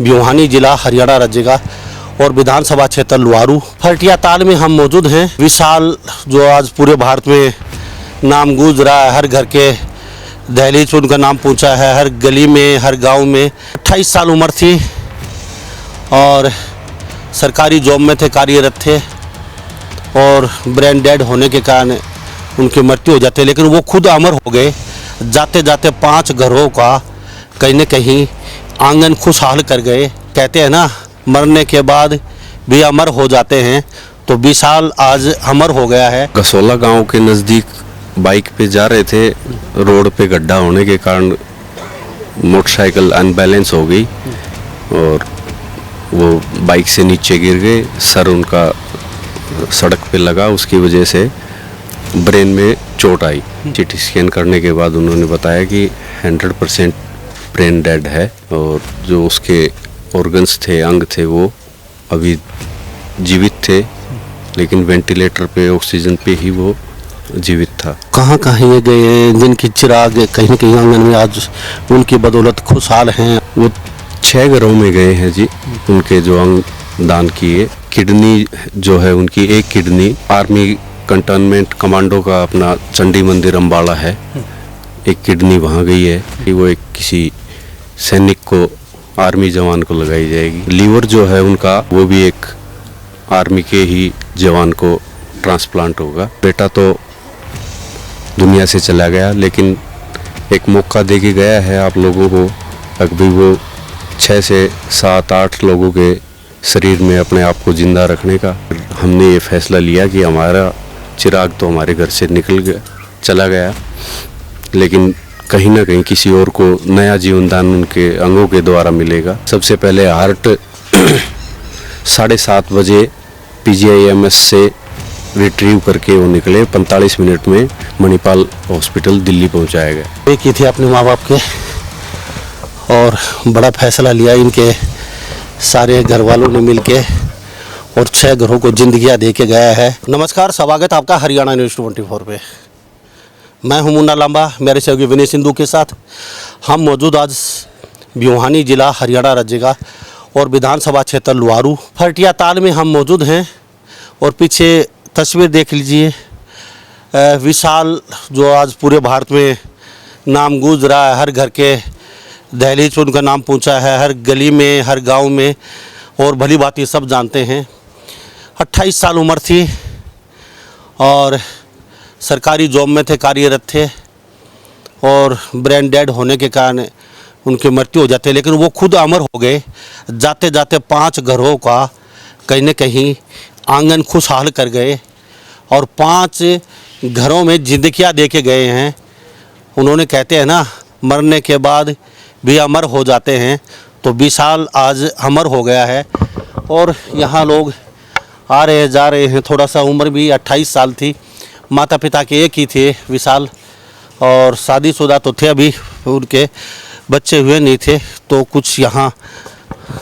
भिवानी जिला हरियाणा राज्य का और विधानसभा क्षेत्र लुहारू फरटिया ताल में हम मौजूद हैं। विशाल जो आज पूरे भारत में नाम गूंज रहा है, हर घर के दहलीज उनका नाम पहुंचा है, हर गली में, हर गांव में। 28 साल उम्र थी और सरकारी जॉब में थे, कार्यरत थे और ब्रेन डेड होने के कारण उनकी मृत्यु हो जाती है। लेकिन वो खुद अमर हो गए। जाते जाते 5 घरों का कहीं न कहीं आंगन खुशहाल कर गए। कहते हैं ना, मरने के बाद भी अमर हो जाते हैं, तो विशाल आज अमर हो गया है। गसोला गांव के नज़दीक बाइक पे जा रहे थे। रोड पे गड्ढा होने के कारण मोटरसाइकिल अनबैलेंस हो गई और वो बाइक से नीचे गिर गए। सर उनका सड़क पे लगा, उसकी वजह से ब्रेन में चोट आई। सीटी स्कैन करने के बाद उन्होंने बताया कि 100% ब्रेन डेड है और जो उसके ऑर्गन्स थे, अंग थे, वो अभी जीवित थे, लेकिन वेंटिलेटर पे, ऑक्सीजन पे ही वो जीवित था। कहाँ कहाँ ये गए हैं जिनकी चिराग कहीं न कहीं आंगन में आज उनकी बदौलत खुशहाल हैं। वो 6 घरों में गए हैं जी, उनके जो अंग दान किए। किडनी जो है उनकी, एक किडनी आर्मी कंटोनमेंट कमांडो का अपना चंडी मंदिर अम्बाड़ा है, एक किडनी वहाँ गई है कि वो एक किसी सैनिक को, आर्मी जवान को लगाई जाएगी। लीवर जो है उनका, वो भी एक आर्मी के ही जवान को ट्रांसप्लांट होगा। बेटा तो दुनिया से चला गया, लेकिन एक मौका दे के गया है आप लोगों को। अभी वो 6 से 7-8 लोगों के शरीर में अपने आप को जिंदा रखने का हमने ये फैसला लिया कि हमारा चिराग तो हमारे घर से निकल गया, चला गया, लेकिन कहीं ना कहीं किसी और को नया जीवन दान उनके अंगों के द्वारा मिलेगा। सबसे पहले हार्ट 7:30 बजे PGIMS से रिट्रीव करके वो निकले। 45 मिनट में मणिपाल हॉस्पिटल दिल्ली पहुंचाया गया। एक ही थे अपने माँ बाप के और बड़ा फैसला लिया इनके सारे घर वालों ने मिलके और 6 घरों को जिंदगियां दे के गया है। नमस्कार, स्वागत आपका हरियाणा न्यूज़ 24 पे। मैं हूं मुन्ना लांबा, मेरे सहयोगी विनय सिंधु के साथ हम मौजूद आज भिवानी जिला हरियाणा राज्य का और विधानसभा क्षेत्र लुहारू फरटिया ताल में हम मौजूद हैं। और पीछे तस्वीर देख लीजिए। विशाल जो आज पूरे भारत में नाम गूंज रहा है, हर घर के दहलीज पे उनका नाम पहुंचा है, हर गली में, हर गांव में, और भली बात सब जानते हैं। 28 साल उम्र थी और सरकारी जॉब में थे, कार्यरत थे और ब्रेन डेड होने के कारण उनकी मृत्यु हो जाती है। लेकिन वो खुद अमर हो गए। जाते जाते 5 घरों का कहीं न कहीं आंगन खुशहाल कर गए और 5 घरों में जिंदगियां दे के गए हैं। उन्होंने, कहते हैं ना, मरने के बाद भी अमर हो जाते हैं, तो विशाल आज अमर हो गया है। और यहाँ लोग आ रहे जा रहे हैं। थोड़ा सा उम्र भी 28 साल थी। माता पिता के एक ही थे विशाल, और शादीशुदा तो थे, अभी उनके बच्चे हुए नहीं थे। तो कुछ यहाँ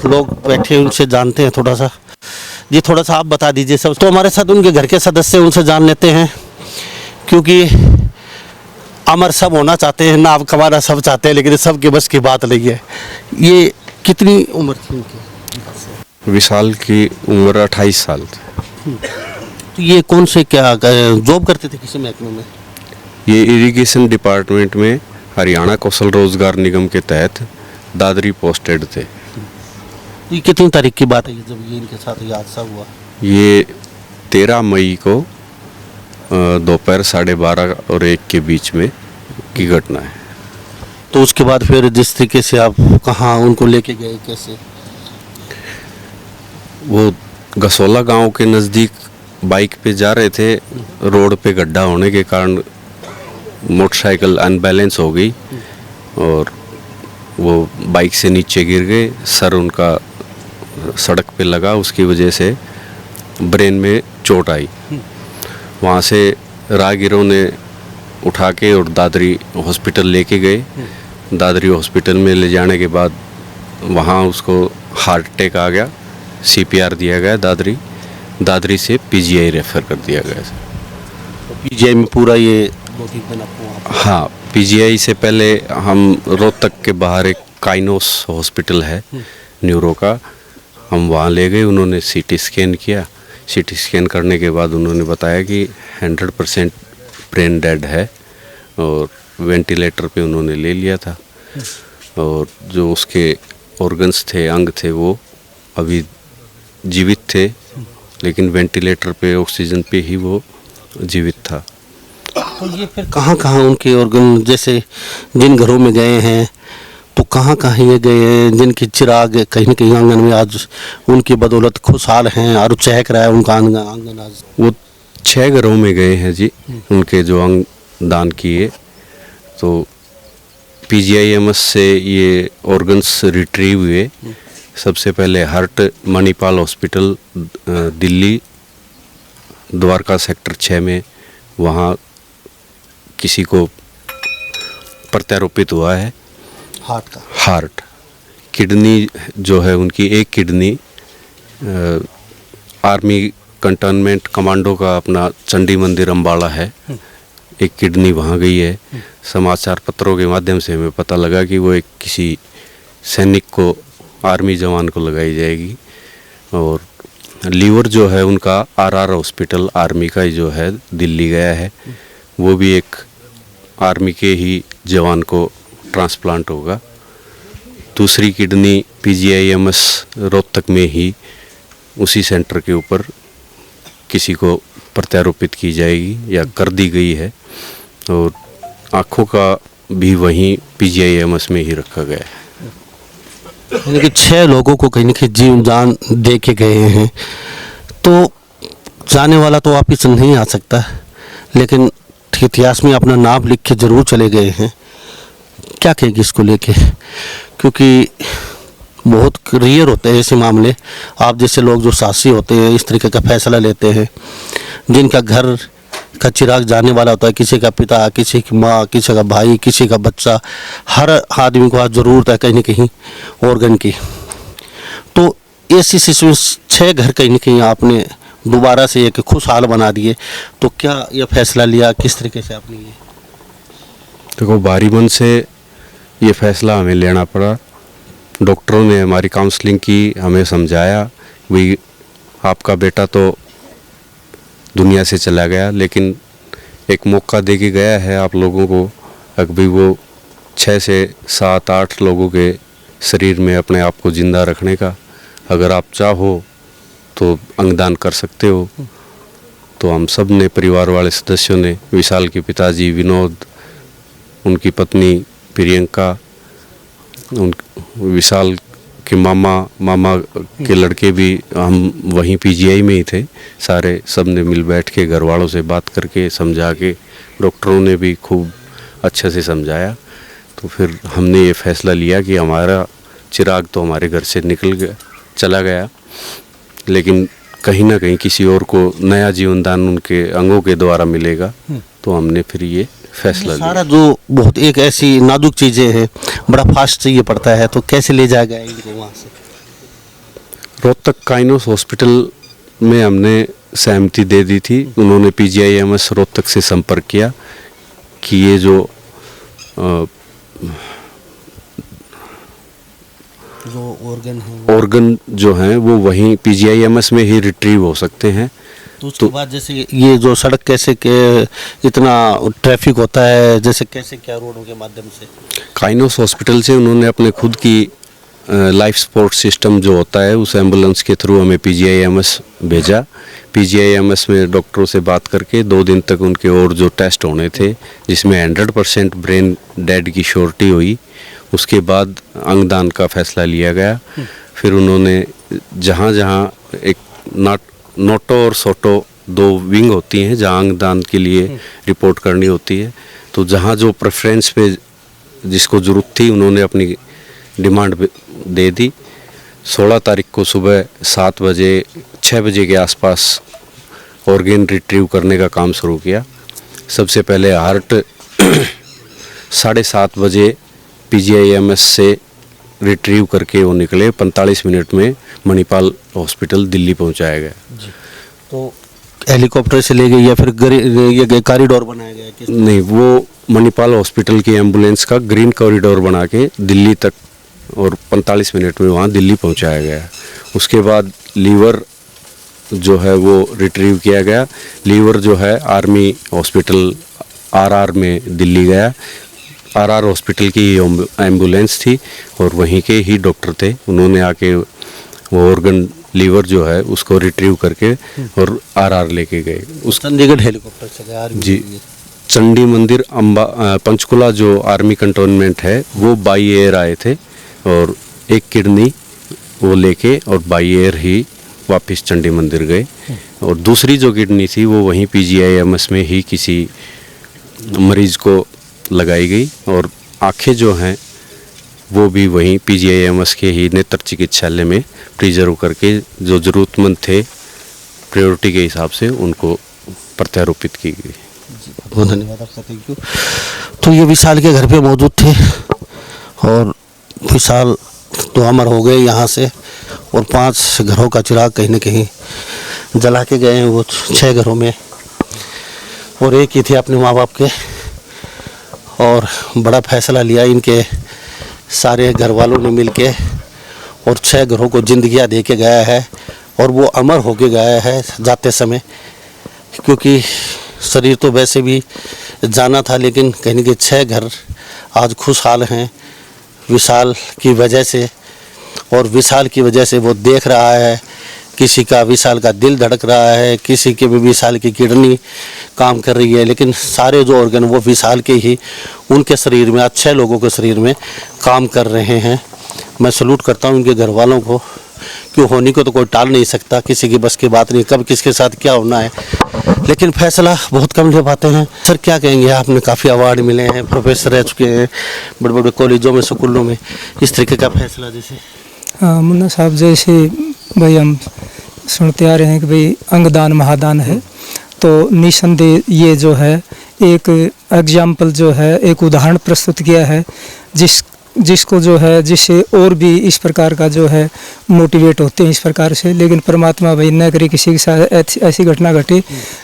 लोग बैठे, उनसे जानते हैं थोड़ा सा। जी, थोड़ा सा आप बता दीजिए सब। तो हमारे साथ उनके घर के सदस्य, उनसे जान लेते हैं, क्योंकि अमर सब होना चाहते हैं, नाम कमाना सब चाहते हैं, लेकिन सबके बस की बात नहीं है। ये कितनी उम्र थी उनकी? विशाल की उम्र 28 साल थी। तो ये कौन से, क्या जॉब करते थे, किसी महकमे में? ये इरिगेशन डिपार्टमेंट में हरियाणा कौशल रोजगार निगम के तहत दादरी पोस्टेड थे। ये कितनी तारीख की बात है जब ये इनके साथ ये हादसा हुआ? ये 13 मई को दोपहर 12:30 और 1 के बीच में की घटना है। तो उसके बाद फिर जिस तरीके से आप कहाँ उनको लेके गए, कैसे? वो गसोला गांव के नज़दीक बाइक पे जा रहे थे। रोड पे गड्ढा होने के कारण मोटरसाइकिल अनबैलेंस हो गई और वो बाइक से नीचे गिर गए। सर उनका सड़क पे लगा, उसकी वजह से ब्रेन में चोट आई। वहाँ से राहगीरों ने उठा के और दादरी हॉस्पिटल लेके गए। दादरी हॉस्पिटल में ले जाने के बाद वहाँ उसको हार्ट अटैक आ गया। CPR दिया गया। दादरी से PGI रेफर कर दिया गया। PGI में पूरा ये 2-3 दिन आपको? हाँ, PGI से पहले हम रोहतक के बाहर एक काइनोस हॉस्पिटल है, न्यूरो का। हम वहाँ ले गए, उन्होंने सीटी स्कैन किया। सीटी स्कैन करने के बाद उन्होंने बताया कि 100% ब्रेन डेड है और वेंटिलेटर पे उन्होंने ले लिया था। और जो उसके ऑर्गन्स थे, अंग थे, वो अभी जीवित थे, लेकिन वेंटिलेटर पे ऑक्सीजन पे ही वो जीवित था। तो ये फिर कहाँ कहाँ उनके ऑर्गन, जैसे जिन घरों में गए हैं तो कहाँ कहाँ ये गए हैं, जिनके चिराग कहीं न कहीं आंगन में आज उनकी बदौलत खुशहाल हैं और चहक रहा है उनका आंगन आज? वो 6 घरों में गए हैं जी, उनके जो अंग दान किए। तो PGIMS से ये ऑर्गन्स रिट्रीव हुए। सबसे पहले heart Manipal hospital Delhi Dwarka sector 6 में, वहाँ किसी को प्रत्यारोपित हुआ है हार्ट। किडनी जो है उनकी, एक किडनी आर्मी कंटोनमेंट कमांडो का अपना चंडी मंदिर अम्बाड़ा है, एक किडनी वहाँ गई है। समाचार पत्रों के माध्यम से हमें पता लगा कि वो एक किसी सैनिक को, आर्मी जवान को लगाई जाएगी। और लीवर जो है उनका RR हॉस्पिटल आर्मी का ही जो है दिल्ली गया है, वो भी एक आर्मी के ही जवान को ट्रांसप्लांट होगा। दूसरी किडनी PGIMS रोहतक में ही उसी सेंटर के ऊपर किसी को प्रत्यारोपित की जाएगी या कर दी गई है। और आँखों का भी वहीं PGIMS में ही रखा गया है। यानी कि 6 लोगों को कहीं न कहीं जीवन दान दे के गए हैं। तो जाने वाला तो वापिस नहीं आ सकता, लेकिन इतिहास में अपना नाम लिख के ज़रूर चले गए हैं। क्या कहेंगे इसको लेके? क्योंकि बहुत रेयर होते हैं ऐसे मामले। आप जैसे लोग जो साहसी होते हैं, इस तरीके का फैसला लेते हैं, जिनका घर का चिराग जाने वाला होता है, किसी का पिता, किसी की माँ, किसी का भाई, किसी का बच्चा, हर आदमी को आज ज़रूरत है कहीं न कहीं ऑर्गन की। तो ऐसी सिचुएशन 6 घर कहीं न कहीं आपने दोबारा से एक खुशहाल बना दिए। तो क्या यह फैसला लिया, किस तरीके से आपने ये? देखो, भारी मन से ये फैसला हमें लेना पड़ा। डॉक्टरों ने हमारी काउंसलिंग की, हमें समझाया भाई आपका बेटा तो दुनिया से चला गया, लेकिन एक मौका दे के गया है आप लोगों को। अभी वो 6 से 7-8 लोगों के शरीर में अपने आप को जिंदा रखने का, अगर आप चाहो तो अंगदान कर सकते हो। तो हम सब ने, परिवार वाले सदस्यों ने, विशाल के पिताजी विनोद, उनकी पत्नी प्रियंका, विशाल के मामा के लड़के भी, हम वहीं PGI में ही थे सारे, सब ने मिल बैठ के घर वालों से बात करके समझा के, डॉक्टरों ने भी खूब अच्छे से समझाया। तो फिर हमने ये फैसला लिया कि हमारा चिराग तो हमारे घर से निकल गया, चला गया, लेकिन कहीं ना कहीं किसी और को नया जीवन दान उनके अंगों के द्वारा मिलेगा। तो हमने फिर ये फैसला लिया। सारा जो बहुत एक ऐसी नाजुक चीज़ें हैं, बड़ा फास्ट चाहिए पड़ता है, तो कैसे ले जाया गया इनको वहाँ से? रोहतक काइनोस हॉस्पिटल में हमने सहमति दे दी थी। उन्होंने PGIMS रोहतक से संपर्क किया कि ये जो ऑर्गन जो हैं वो वहीं PGIMS में ही रिट्रीव हो सकते हैं। तो उसके बाद जैसे ये जो सड़क कैसे के इतना ट्रैफिक होता है, जैसे कैसे क्या रोडों के माध्यम से? काइनोस हॉस्पिटल से उन्होंने अपने खुद की लाइफ सपोर्ट सिस्टम जो होता है, उस एम्बुलेंस के थ्रू हमें PGIMS भेजा। PGIMS में डॉक्टरों से बात करके 2 दिन तक उनके और जो टेस्ट होने थे, जिसमें 100% ब्रेन डेड की श्योरिटी हुई, उसके बाद अंगदान का फैसला लिया गया। फिर उन्होंने जहाँ जहाँ एक नोटो और सोटो 2 विंग होती हैं जहाँ अंगदान के लिए रिपोर्ट करनी होती है, तो जहाँ जो प्रेफरेंस पे जिसको ज़रूरत थी उन्होंने अपनी डिमांड दे दी। 16 तारीख को सुबह 7 बजे 6 बजे के आसपास ऑर्गन रिट्रीव करने का काम शुरू किया। सबसे पहले हार्ट 7:30 बजे PGIMS से रिट्रीव करके वो निकले। 45 मिनट में मणिपाल हॉस्पिटल दिल्ली पहुंचाया गया। तो हेलीकॉप्टर से ले गए या फिर ये कॉरिडोर बनाया गया? नहीं, वो मणिपाल हॉस्पिटल की एम्बुलेंस का ग्रीन कॉरिडोर बना के दिल्ली तक और 45 मिनट में वहाँ दिल्ली पहुँचाया गया। उसके बाद लीवर जो है वो रिट्रीव किया गया। लीवर जो है आर्मी हॉस्पिटल आरआर में दिल्ली गया। आरआर हॉस्पिटल की एम्बुलेंस थी और वहीं के ही डॉक्टर थे, उन्होंने आके वो ऑर्गन लीवर जो है उसको रिट्रीव करके और आरआर लेके गए। उस चंडीगढ़ हेलीकॉप्टर से गया आर्मी जी के लिए। चंडी मंदिर पंचकुला जो आर्मी कंटोनमेंट है वो बाई एयर आए थे और एक किडनी वो लेके और बाई एयर ही वापस चंडी मंदिर गए। और दूसरी जो किडनी थी वो वहीं PGIMS में ही किसी मरीज को लगाई गई और आँखें जो हैं वो भी वहीं PGIMS के ही नेत्र चिकित्सालय में प्रिजर्व करके जो ज़रूरतमंद थे प्रायोरिटी के हिसाब से उनको प्रत्यारोपित की गई। बहुत धन्यवाद आपका, थैंक यू। तो ये विशाल के घर पे मौजूद थे और विशाल तो अमर हो गए यहाँ से, और 5 घरों का चिराग कहीं न कहीं जला के गए हैं वो 6 घरों में, और एक ही थे अपने माँ बाप के। और बड़ा फैसला लिया इनके सारे घर वालों ने मिल के, और 6 घरों को जिंदगियाँ दे के गया है, और वो अमर होके गया है जाते समय, क्योंकि शरीर तो वैसे भी जाना था, लेकिन कहीं न कहीं 6 घर आज खुशहाल हैं विशाल की वजह से। और विशाल की वजह से वो देख रहा है, किसी का विशाल का दिल धड़क रहा है, किसी के भी विशाल की किडनी काम कर रही है, लेकिन सारे जो ऑर्गन वो विशाल के ही उनके शरीर में, अच्छे लोगों के शरीर में काम कर रहे हैं। मैं सलूट करता हूँ उनके घर वालों को, क्यों होने को तो कोई टाल नहीं सकता, किसी की बस की बात नहीं, कब किसके साथ क्या होना है, लेकिन फैसला बहुत कम ले पाते हैं। सर क्या कहेंगे, आपने काफ़ी अवार्ड मिले हैं, प्रोफेसर रह चुके हैं बड़े बड़े कॉलेजों में, स्कूलों में, इस तरीके का फैसला जैसे? हाँ मुन्ना साहब, जैसे भाई हम सुनते आ रहे हैं कि भाई अंगदान महादान है, तो निसंदेह ये जो है एक एग्जाम्पल जो है, एक उदाहरण प्रस्तुत किया है जिसको जो है, जिससे और भी इस प्रकार का जो है मोटिवेट होते हैं इस प्रकार से। लेकिन परमात्मा भाई न करे किसी के साथ ऐसी घटना घटे,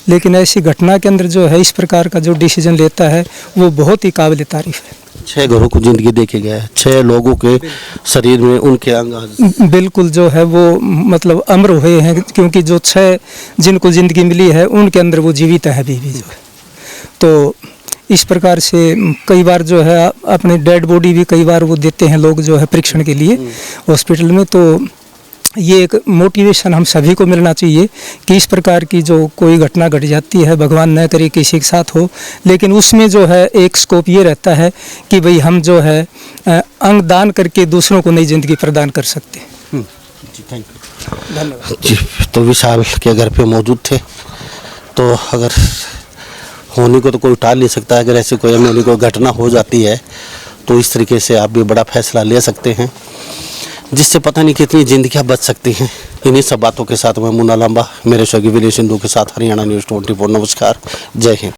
लेकिन ऐसी घटना के अंदर जो है इस प्रकार का जो डिसीजन लेता है वो बहुत ही काबिल तारीफ है। 6 घरों को जिंदगी दे के गया है, 6 लोगों के शरीर में उनके अंग बिल्कुल जो है वो मतलब अमर हुए हैं, क्योंकि जो 6 जिनको ज़िंदगी मिली है उनके अंदर वो जीवित है अभी भी जो है। तो इस प्रकार से कई बार जो है अपनी डेड बॉडी भी कई बार वो देते हैं लोग जो है परीक्षण के लिए हॉस्पिटल में। तो ये एक मोटिवेशन हम सभी को मिलना चाहिए कि इस प्रकार की जो कोई घटना घट जाती है, भगवान न करे किसी के साथ हो, लेकिन उसमें जो है एक स्कोप ये रहता है कि भाई हम जो है अंग दान करके दूसरों को नई जिंदगी प्रदान कर सकते हैं। जी थैंक यू, धन्यवाद जी। तो विशाल के घर पे मौजूद थे, तो अगर होने को तो कोई टाल नहीं सकता, अगर ऐसी कोई होने को घटना हो जाती है तो इस तरीके से आप भी बड़ा फैसला ले सकते हैं, जिससे पता नहीं कितनी जिंदगियां बच सकती हैं। इन्हीं सब बातों के साथ मैं मुन्ना लांबा, मेरे सहयोगी विनय सिंधु के साथ हरियाणा न्यूज़ 24। नमस्कार, जय हिंद।